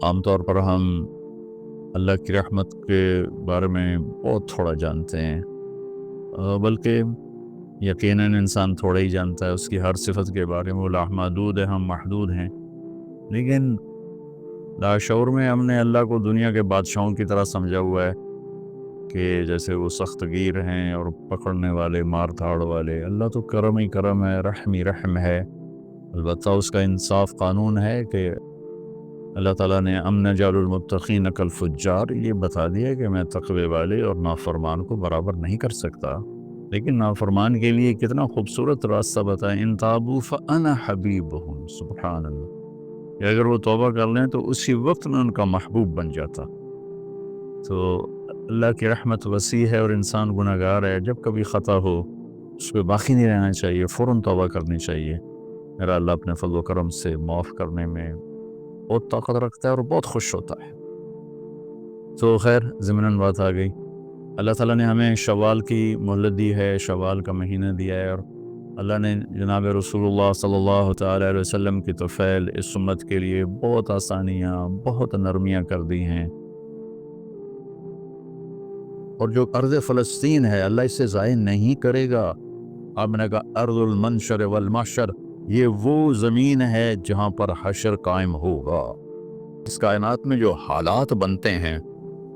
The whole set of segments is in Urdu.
عام طور پر ہم اللہ کی رحمت کے بارے میں بہت تھوڑا جانتے ہیں، بلکہ یقیناً انسان تھوڑا ہی جانتا ہے اس کی ہر صفت کے بارے میں۔ وہ لامحدود ہے، ہم محدود ہیں، لیکن لاشعور میں ہم نے اللہ کو دنیا کے بادشاہوں کی طرح سمجھا ہوا ہے کہ جیسے وہ سخت گیر ہیں اور پکڑنے والے، مار دھاڑ والے۔ اللہ تو کرم ہی کرم ہے، رحم ہی رحم ہے۔ البتہ اس کا انصاف قانون ہے کہ اللہ تعالیٰ نے ام نجعل المتقین کالفجار یہ بتا دیا کہ میں تقوی والے اور نافرمان کو برابر نہیں کر سکتا، لیکن نافرمان کے لیے کتنا خوبصورت راستہ بتائیں، ان تابوا فانا حبیبہم، سبحان اللہ، کہ اگر وہ توبہ کر لیں تو اسی وقت میں ان کا محبوب بن جاتا۔ تو اللہ کی رحمت وسیع ہے اور انسان گناہ گار ہے، جب کبھی خطا ہو اس پہ باقی نہیں رہنا چاہیے، فوراً توبہ کرنی چاہیے۔ میرا اللہ اپنے فضل و کرم سے معاف کرنے میں بہت طاقت رکھتا ہے اور بہت خوش ہوتا ہے۔ تو خیر، ضمناً بات آ گئی، اللہ تعالیٰ نے ہمیں شوال کی مہلت دی ہے، شوال کا مہینہ دیا ہے، اور اللہ نے جناب رسول اللہ صلی اللہ تعالیٰ علیہ وسلم کی طفیل اس امت کے لیے بہت آسانیاں، بہت نرمیاں کر دی ہیں، اور جو ارض فلسطین ہے اللہ اس سے ضائع نہیں کرے گا۔ آپ نے کہا ارض المنشر والمحشر، یہ وہ زمین ہے جہاں پر حشر قائم ہوگا۔ اس کائنات میں جو حالات بنتے ہیں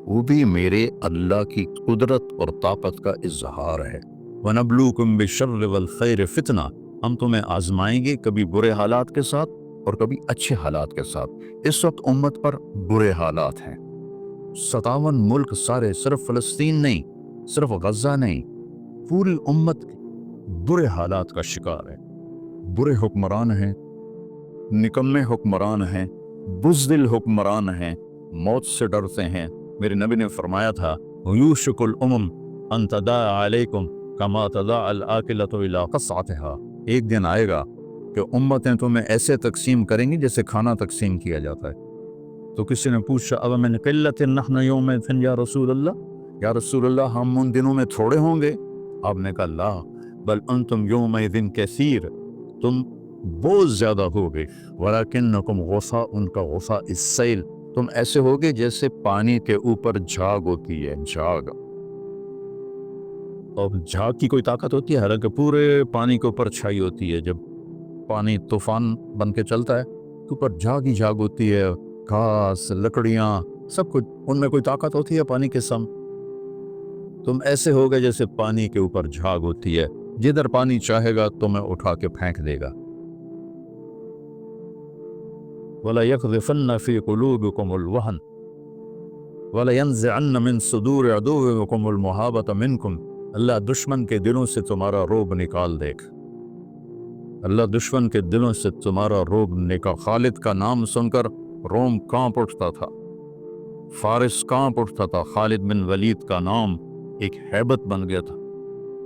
وہ بھی میرے اللہ کی قدرت اور طاقت کا اظہار ہے۔ وَنَبْلُوكُمْ بِالشَّرِّ وَالْخَيْرِ فِتْنَةً، ہم تمہیں آزمائیں گے کبھی برے حالات کے ساتھ اور کبھی اچھے حالات کے ساتھ۔ اس وقت امت پر برے حالات ہیں، 57 ملک سارے، صرف فلسطین نہیں، صرف غزہ نہیں، پوری امت برے حالات کا شکار ہے۔ برے حکمران ہیں، نکمے حکمران ہیں، بزدل حکمران ہیں، موت سے ڈرتے ہیں۔ میرے نبی نے فرمایا تھا یوشک الامم ان تداعی علیکم کما تداعی الآکلۃ الی قصعتها، ایک دن آئے گا کہ امتیں تمہیں ایسے تقسیم کریں گی جیسے کھانا تقسیم کیا جاتا ہے۔ تو کسی نے پوچھا اب من قلت نحن یومئذ یا رسول اللہ، یا رسول اللہ ہم ان دنوں میں تھوڑے ہوں گے؟ آپ نے کہا لا بل انتم یومئذ کثیر، تم بہت زیادہ ہوگے، ولیکنکم غثاء کغثاء السیل، تم ایسے ہوگے جیسے پانی کے اوپر جھاگ ہوتی ہے، جھاگ، اور جھاگ کی کوئی طاقت ہوتی ہے؟ حالانکہ پورے پانی کے اوپر چھائی ہوتی ہے، جب پانی طوفان بن کے چلتا ہے تو اوپر جھاگ ہی جھاگ ہوتی ہے، گھاس، لکڑیاں، سب کچھ، ان میں کوئی طاقت ہوتی ہے پانی کے سم؟ تم ایسے ہوگے جیسے پانی کے اوپر جھاگ ہوتی ہے، جدھر پانی چاہے گا تمہیں اٹھا کے پھینک دے گا۔ وَلَيَقْذِفَنَّ فِي قُلُوبِكُمُ الْوَهْنَ وَلَيَنزِعَنَّ مِن صُدُورِ عَدُوِّكُمُ الْمَهَابَةَ مِنكُمْ، اللہ دشمن کے دلوں سے تمہارا روب نکال دے گا۔ اللہ دشمن کے دلوں سے تمہارا روب نکال۔ خالد کا نام سن کر روم کانپ اٹھتا تھا، فارس کانپ اٹھتا تھا، خالد بن ولید کا نام ایک ہیبت بن گیا تھا۔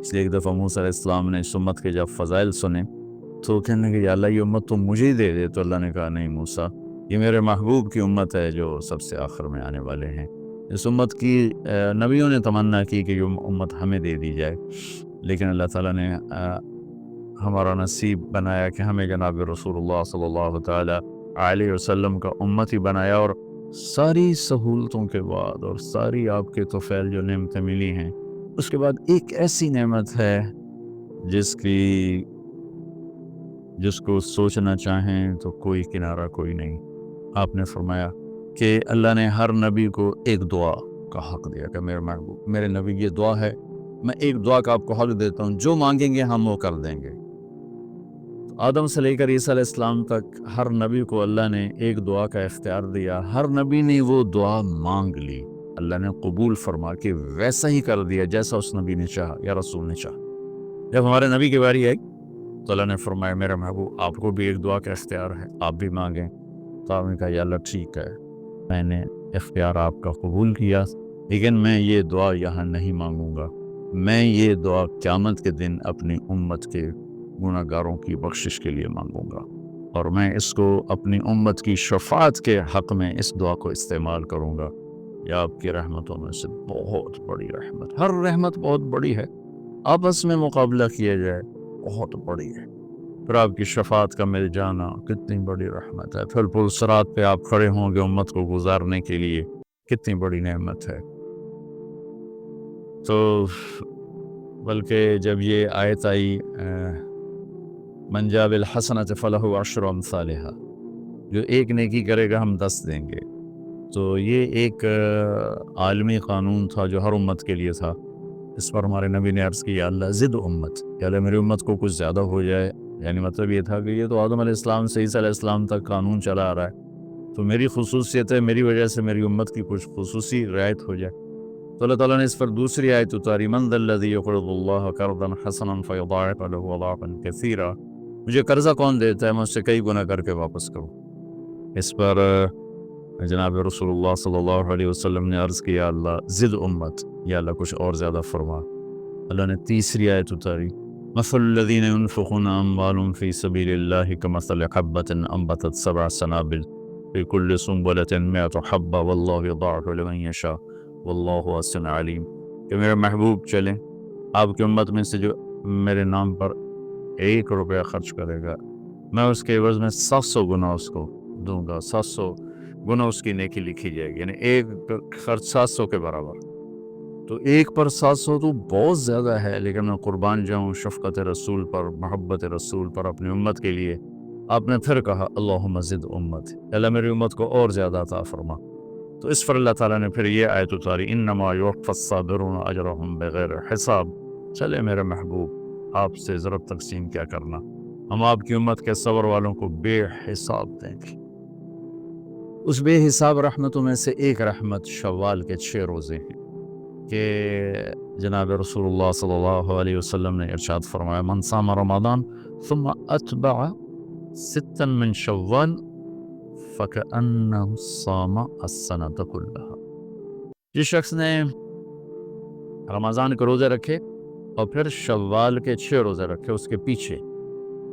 اس لیے ایک دفعہ موسیٰ علیہ السلام نے اس امت کے جب فضائل سنے تو کہنے لگے یا اللہ یہ امت تو مجھے ہی دے دے، تو اللہ نے کہا نہیں موسیٰ، یہ میرے محبوب کی امت ہے جو سب سے آخر میں آنے والے ہیں۔ اس امت کی نبیوں نے تمنا کی کہ یہ امت ہمیں دے دی جائے، لیکن اللہ تعالیٰ نے ہمارا نصیب بنایا کہ ہمیں جناب رسول اللہ صلی اللہ تعالیٰ علیہ وسلم کا امت ہی بنایا، اور ساری سہولتوں کے بعد اور ساری آپ کے طفیل جو نعمتیں ملی ہیں، اس کے بعد ایک ایسی نعمت ہے جس کو سوچنا چاہیں تو کوئی کنارہ کوئی نہیں۔ آپ نے فرمایا کہ اللہ نے ہر نبی کو ایک دعا کا حق دیا کہ میرے محبوب، میرے نبی یہ دعا ہے، میں ایک دعا کا آپ کو حق دیتا ہوں، جو مانگیں گے ہم وہ کر دیں گے۔ آدم سے لے کر عیسیٰ علیہ السلام تک ہر نبی کو اللہ نے ایک دعا کا اختیار دیا، ہر نبی نے وہ دعا مانگ لی، اللہ نے قبول فرما کے ویسا ہی کر دیا جیسا اس نبی نے چاہا یا رسول نے چاہا۔ جب ہمارے نبی کی باری آئی تو اللہ نے فرمایا میرے محبوب آپ کو بھی ایک دعا کا اختیار ہے، آپ بھی مانگیں۔ تو آپ نے کہا یا اللہ ٹھیک ہے، میں نے اختیار آپ کا قبول کیا، لیکن میں یہ دعا یہاں نہیں مانگوں گا، میں یہ دعا قیامت کے دن اپنی امت کے گناہ گاروں کی بخشش کے لیے مانگوں گا، اور میں اس کو اپنی امت کی شفاعت کے حق میں اس دعا کو استعمال کروں گا۔ یا آپ کی رحمتوں میں سے بہت بڑی رحمت، ہر رحمت بہت بڑی ہے، آپس میں مقابلہ کیا جائے بہت بڑی ہے، پھر آپ کی شفاعت کا مل جانا کتنی بڑی رحمت ہے، پھر پل صراط پہ آپ کھڑے ہوں گے امت کو گزارنے کے لیے، کتنی بڑی نعمت ہے۔ تو بلکہ جب یہ آیت آئی من جاء بالحسنۃ فلہ عشر امثالھا، جو ایک نیکی کرے گا ہم 10 دیں گے، تو یہ ایک عالمی قانون تھا جو ہر امت کے لیے تھا۔ اس پر ہمارے نبی نے عرض کی یا اللہ زد امت، یا اللہ میری امت کو کچھ زیادہ ہو جائے، یعنی مطلب یہ تھا کہ یہ تو آدم علیہ السلام سے عیسیٰ علیہ السلام تک قانون چلا آ رہا ہے، تو میری خصوصیت ہے، میری وجہ سے میری امت کی کچھ خصوصی رعایت ہو جائے۔ تو اللہ تعالیٰ نے اس پر دوسری آیت اتاری من ذا الذی یقرض اللہ قرضا حسنا فیضاعف له اضعافا کثیرا، مجھے قرضہ کون دیتا ہے میں اس سے کئی گنا کر کے واپس کروں۔ اس پر جناب رسول اللہ صلی اللہ علیہ وسلم نے عرض کیا اللہ زد امت، یا اللہ کچھ اور زیادہ فرما۔ اللہ نے تیسری آیت اتاری مثل الذین ينفقون اموالهم فی سبیل اللہ کمثل حبۃ انبتت 7 سنابل فی کل سنبلۃ 100 حبۃ واللہ یضاعف لمن یشاء واللہ واسع علیم، کہ میرے محبوب چلیں، آپ کی امت میں سے جو میرے نام پر 1 روپیہ خرچ کرے گا میں اس کے عوض میں 700 گنا اس کو دوں گا، 700 گنا اس کی نیکی لکھی جائے گی، یعنی ایک خرچ 700 کے برابر۔ تو ایک پر 700 تو بہت زیادہ ہے، لیکن میں قربان جاؤں شفقت رسول پر، محبت رسول پر، اپنی امت کے لیے۔ آپ نے پھر کہا اللہم زد امت، اللہ میری امت کو اور زیادہ عطا فرما۔ تو اس پر اللہ تعالیٰ نے پھر یہ آیت اتاری انما یوفی الصابرون اجرہم بغیر حساب، چلے میرے محبوب آپ سے ضرب تقسیم کیا کرنا، ہم آپ کی امت کے صبر والوں کو بے حساب دیں گے۔ اس بے حساب رحمتوں میں سے ایک رحمت شوال کے 6 روزے ہیں، کہ جناب رسول اللہ صلی اللہ علیہ وسلم نے ارشاد فرمایا من صام رمضان ثم اتبع 6 من شوال فَكَأَنَّهُ صَامَ السَّنَةَ كُلَّهَا، جس شخص نے رمضان کے روزے رکھے اور پھر شوال کے 6 روزے رکھے اس کے پیچھے،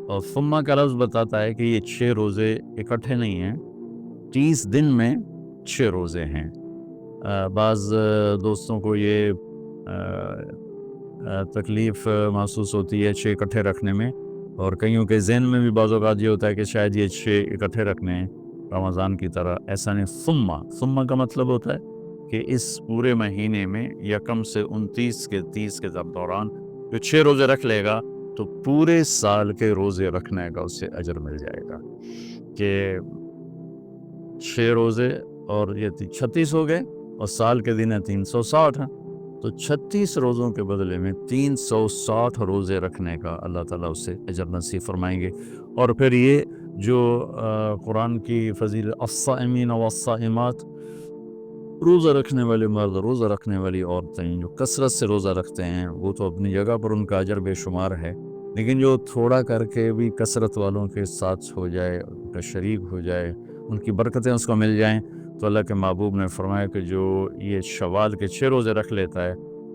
اور ثم کا لفظ بتاتا ہے کہ یہ 6 روزے اکٹھے نہیں ہیں، 30 دن میں 6 روزے ہیں۔ بعض دوستوں کو یہ تکلیف محسوس ہوتی ہے 6 اکٹھے رکھنے میں، اور کئیوں کے ذہن میں بھی بعض اوقات یہ ہوتا ہے کہ شاید یہ 6 اکٹھے رکھنے ہیں رمضان کی طرح، ایسا نہیں۔ ثم کا مطلب ہوتا ہے کہ اس پورے مہینے میں یکم سے 29 کے 30 کے دوران جو 6 روزے رکھ لے گا تو پورے سال کے روزے رکھنے کا اسے اجر مل جائے گا، کہ 6 روزے اور یہ 36 ہو گئے، اور سال کے دن ہے 360 ہیں، تو 36 روزوں کے بدلے میں 360 روزے رکھنے کا اللہ تعالیٰ اسے اجر نصیب فرمائیں گے۔ اور پھر یہ جو قرآن کی فضیلت الصائمین والصائمات، روزہ رکھنے والے مرد، روزہ رکھنے والی عورتیں جو کثرت سے روزہ رکھتے ہیں وہ تو اپنی جگہ پر ان کا اجر بے شمار ہے، لیکن جو تھوڑا کر کے بھی کثرت والوں کے ساتھ ہو جائے، ان کا شریک ہو جائے، ان کی برکتیں اس کو مل جائیں، تو اللہ کے محبوب نے فرمایا کہ جو یہ شوال کے 6 روزے رکھ لیتا ہے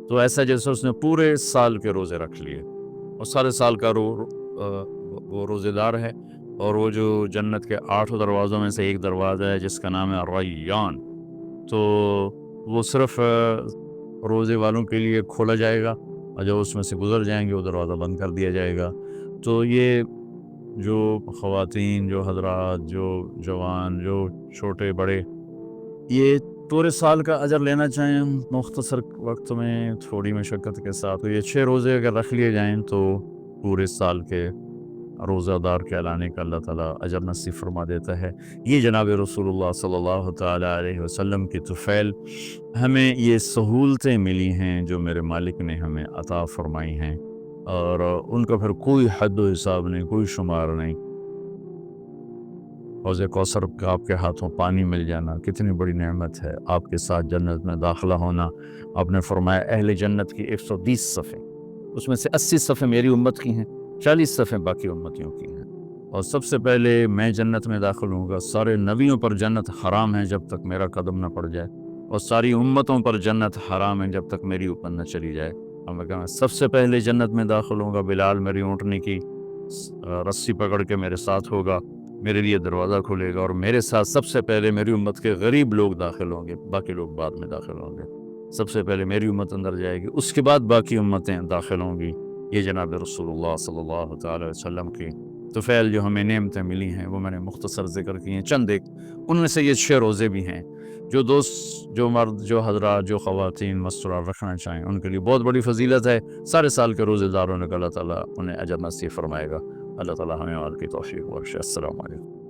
تو ایسا جیسے اس نے پورے سال کے روزے رکھ لیے، اور سارے سال کا وہ روزے دار ہے۔ اور وہ جو جنت کے 8 دروازوں میں سے ایک دروازہ ہے جس کا نام ہے ریان، تو وہ صرف روزے والوں کے لیے کھولا جائے گا، اور جب اس میں سے گزر جائیں گے وہ دروازہ بند کر دیا جائے گا۔ تو یہ جو خواتین، جو حضرات، جو جوان، جو چھوٹے بڑے، یہ پورے سال کا اجر لینا چاہیں مختصر وقت میں تھوڑی مشقت کے ساتھ، تو یہ 6 روزے اگر رکھ لیے جائیں تو پورے سال کے روزہ دار کہلانے کا اللہ تعالیٰ اجر نصیب فرما دیتا ہے۔ یہ جناب رسول اللہ صلی اللہ تعالیٰ علیہ وسلم کی طفیل ہمیں یہ سہولتیں ملی ہیں جو میرے مالک نے ہمیں عطا فرمائی ہیں، اور ان کا پھر کوئی حد و حساب نہیں، کوئی شمار نہیں۔ حوض کوثر کا آپ کے ہاتھوں پانی مل جانا کتنی بڑی نعمت ہے، آپ کے ساتھ جنت میں داخلہ ہونا۔ آپ نے فرمایا اہل جنت کی 120 صفیں، اس میں سے 80 صفیں میری امت کی ہیں، 40 صفیں باقی امتیوں کی ہیں، اور سب سے پہلے میں جنت میں داخل ہوں گا۔ سارے نبیوں پر جنت حرام ہے جب تک میرا قدم نہ پڑ جائے، اور ساری امتوں پر جنت حرام ہے جب تک میری اوپر نہ چلی جائے۔ اور میں کہا سب سے پہلے جنت میں داخل ہوں گا، بلال میری اونٹنی کی رسی پکڑ کے میرے ساتھ ہوگا، میرے لیے دروازہ کھلے گا، اور میرے ساتھ سب سے پہلے میری امت کے غریب لوگ داخل ہوں گے، باقی لوگ بعد میں داخل ہوں گے۔ سب سے پہلے میری امت اندر جائے گی، اس کے بعد باقی امتیں داخل ہوں گی۔ یہ جناب رسول اللہ صلی اللہ تعالی وسلم کی طفیل جو ہمیں نعمتیں ملی ہیں وہ میں نے مختصر ذکر کی ہیں، چند ایک ان میں سے یہ 6 روزے بھی ہیں جو دوست، جو مرد، جو حضرات، جو خواتین مستورات رکھنا چاہیں ان کے لیے بہت بڑی فضیلت ہے۔ سارے سال کے روزے داروں نے اللہ تعالیٰ انہیں اجر نصیب فرمائے گا۔ اللہ تعالیٰ ہمیں اور کی توفیق بخشے۔ السلام علیکم۔